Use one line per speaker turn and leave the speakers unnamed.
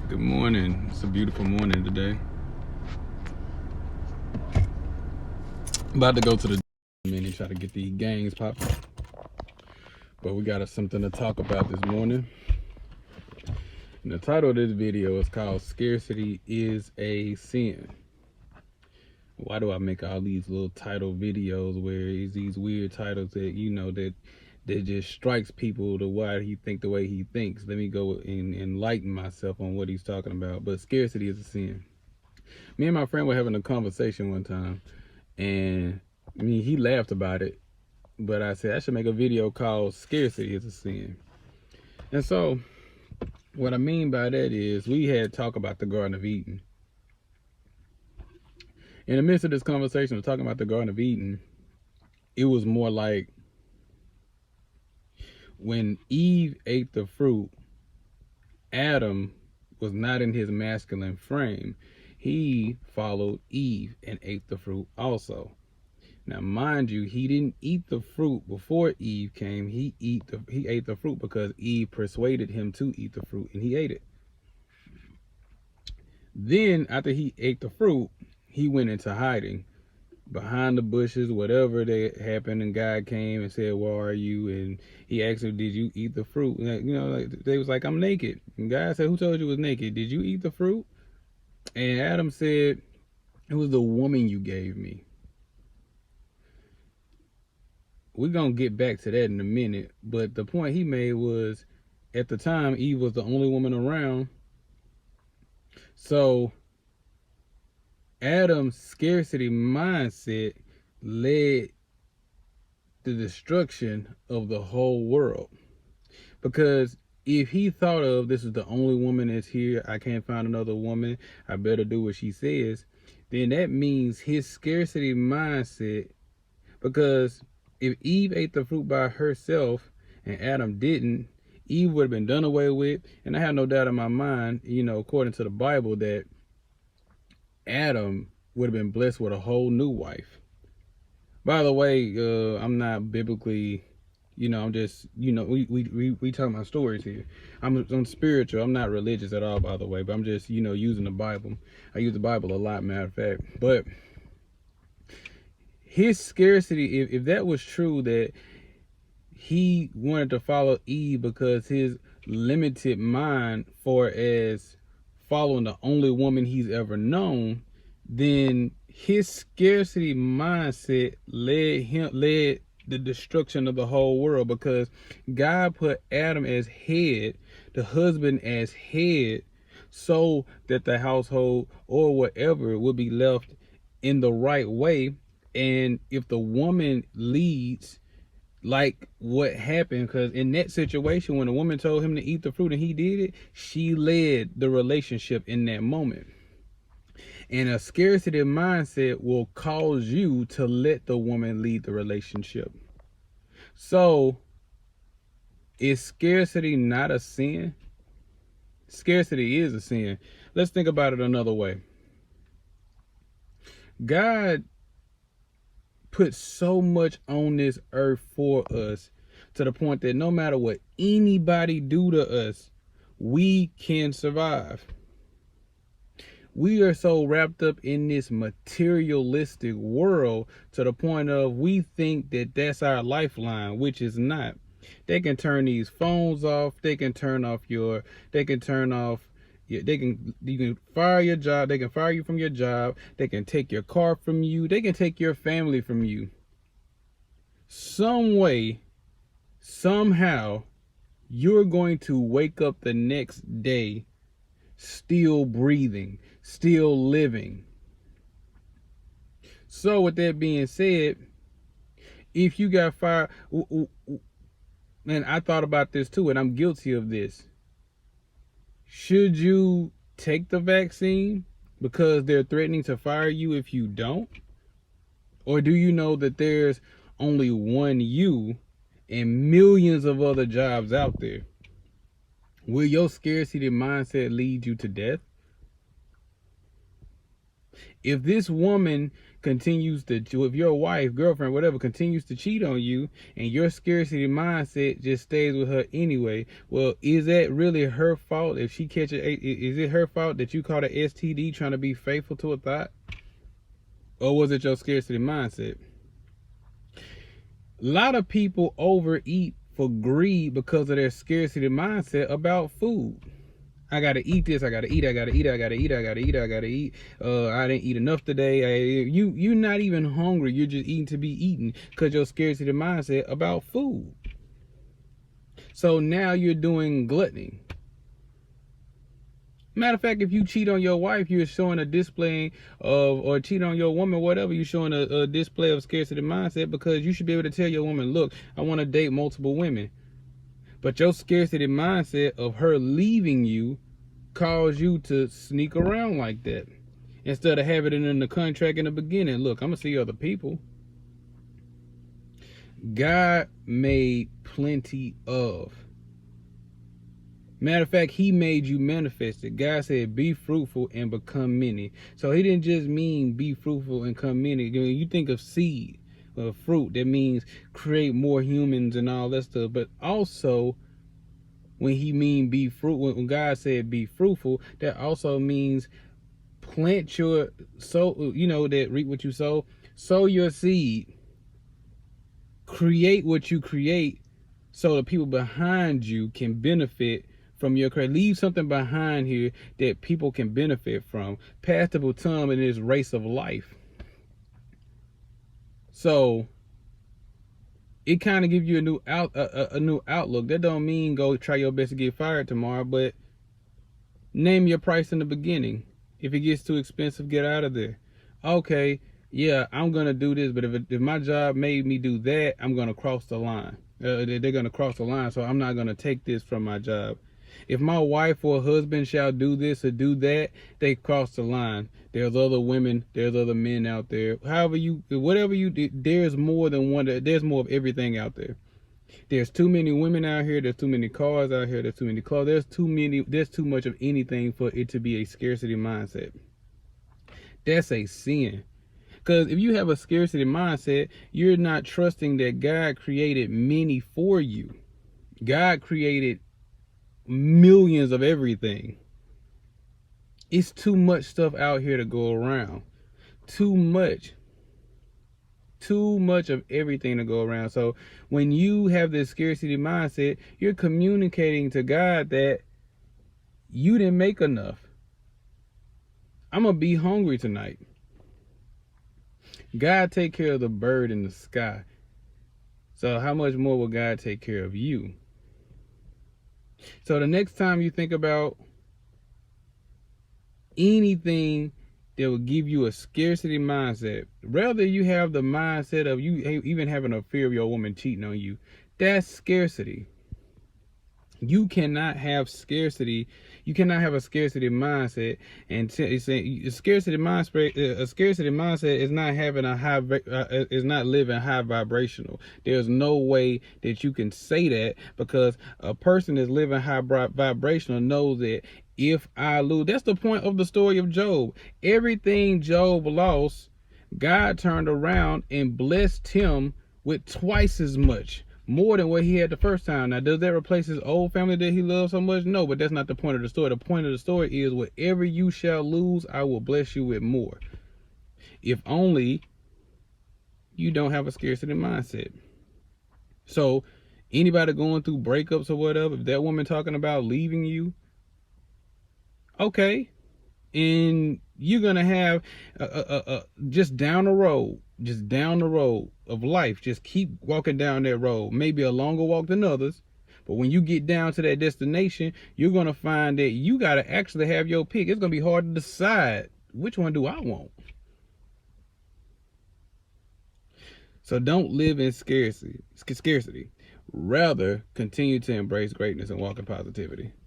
Good morning. It's a beautiful morning today. About to go to the and try to get these gangs popping. But we got something to talk about this morning. And the title of this video is called Scarcity is a Sin. Why do I make all these little title videos where it's these weird titles that that just strikes people to why he think the way he thinks? Let me go and enlighten myself on what he's talking about. But scarcity is a sin. Me and my friend were having a conversation one time, and he laughed about it, but I said I should make a video called Scarcity is a Sin. And so what I mean by that is we had talk about the Garden of Eden. In the midst of this conversation of talking about the Garden of Eden, it was more like when Eve ate the fruit, Adam was not in his masculine frame. He followed Eve and ate the fruit also. Now, mind you, he didn't eat the fruit before Eve came. He ate the fruit because Eve persuaded him to eat the fruit, and he ate it. Then, after he ate the fruit, he went into hiding behind the bushes, whatever that happened, and God came and said, "Where are you?" And he asked him, "Did you eat the fruit?" And, they was like, "I'm naked." And God said, "Who told you was naked? Did you eat the fruit?" And Adam said, "It was the woman you gave me." We're going to get back to that in a minute. But the point he made was, at the time, Eve was the only woman around. So Adam's scarcity mindset led the destruction of the whole world. Because if he thought of, this is the only woman that's here, I can't find another woman, I better do what she says, then that means his scarcity mindset, because if Eve ate the fruit by herself and Adam didn't, Eve would have been done away with. And I have no doubt in my mind, according to the Bible, that Adam would have been blessed with a whole new wife. By the way, I'm not biblically, I'm just, we talking about stories here. I'm spiritual. I'm not religious at all, by the way, but I'm just, using the Bible. I use the Bible a lot, matter of fact. But his scarcity, if that was true, that he wanted to follow Eve because his limited mind for as following the only woman he's ever known, then his scarcity mindset led the destruction of the whole world, because God put Adam as head, the husband as head, so that the household or whatever would be left in the right way. And if the woman leads, like what happened, because in that situation, when the woman told him to eat the fruit and he did it, she led the relationship in that moment. And a scarcity mindset will cause you to let the woman lead the relationship. So, is scarcity not a sin? Scarcity is a sin. Let's think about it another way. God put so much on this earth for us, to the point that no matter what anybody do to us, we can survive. We are so wrapped up in this materialistic world to the point of we think that that's our lifeline, which is not. They can turn these phones off. You can fire your job. They can fire you from your job. They can take your car from you. They can take your family from you. Some way, somehow, you're going to wake up the next day still breathing, still living. So with that being said, if you got fired, and I thought about this too, and I'm guilty of this. Should you take the vaccine because they're threatening to fire you if you don't? Or do you know that there's only one you and millions of other jobs out there? Will your scarcity mindset lead you to death? If this woman continues to, if your wife, girlfriend, whatever, continues to cheat on you and your scarcity mindset just stays with her anyway, well, is that really her fault? If she catches, is it her fault that you caught an STD trying to be faithful to a thought? Or was it your scarcity mindset? A lot of people overeat for greed because of their scarcity mindset about food. I gotta eat this. I gotta eat. I gotta eat. I gotta eat. I gotta eat. I gotta eat. I didn't eat enough today. You're not even hungry. You're just eating to be eaten because your scarcity mindset about food. So now you're doing gluttony. Matter of fact, if you cheat on your wife, you're showing a display of, or cheat on your woman, whatever, you're showing a display of scarcity mindset, because you should be able to tell your woman, look, I want to date multiple women. But your scarcity mindset of her leaving you caused you to sneak around like that. Instead of having it in the contract in the beginning. Look, I'm going to see other people. God made plenty of. Matter of fact, he made you manifest it. God said, be fruitful and become many. So he didn't just mean be fruitful and become many. When you think of seed, or fruit, that means create more humans and all that stuff. But also, when he mean be fruitful, when God said be fruitful, that also means plant your sow, that reap what you sow. Sow your seed. Create what you create so the people behind you can benefit from your credit. Leave something behind here that people can benefit from. Pass the baton in this race of life. So it kind of gives you a new outlook. That don't mean go try your best to get fired tomorrow, but name your price in the beginning. If it gets too expensive, get out of there. Okay, yeah, I'm gonna do this, but if my job made me do that, I'm gonna cross the line. They're gonna cross the line, so I'm not gonna take this from my job. If my wife or husband shall do this or do that, they cross the line. There's other women, there's other men out there. Whatever you do, there's more than one. There's more of everything out there. There's too many women out here. There's too many cars out here. There's too many clothes. There's too much of anything for it to be a scarcity mindset. That's a sin. Because if you have a scarcity mindset, you're not trusting that God created many for you. God created millions of everything. It's too much stuff out here to go around. Too much of everything to go around. So when you have this scarcity mindset, you're communicating to God that you didn't make enough. I'm gonna be hungry tonight. God take care of the bird in the sky. So how much more will God take care of you? So the next time you think about anything that will give you a scarcity mindset, rather you have the mindset of you even having a fear of your woman cheating on you, that's scarcity. You cannot have scarcity. You cannot have a scarcity mindset, and a scarcity mindset is not having is not living high vibrational. There's no way that you can say that, because a person that's living high vibrational knows that if I lose, that's the point of the story of Job. Everything Job lost, God turned around and blessed him with twice as much. More than what he had the first time. Now, does that replace his old family that he loved so much? No, but that's not the point of the story. The point of the story is, whatever you shall lose, I will bless you with more. If only you don't have a scarcity mindset. So anybody going through breakups or whatever, if that woman talking about leaving you, okay, and you're gonna have just down the road of life, just keep walking down that road, maybe a longer walk than others, but when you get down to that destination, you're gonna find that you gotta actually have your pick. It's gonna be hard to decide which one do I want. So don't live in scarcity. Rather, continue to embrace greatness and walk in positivity.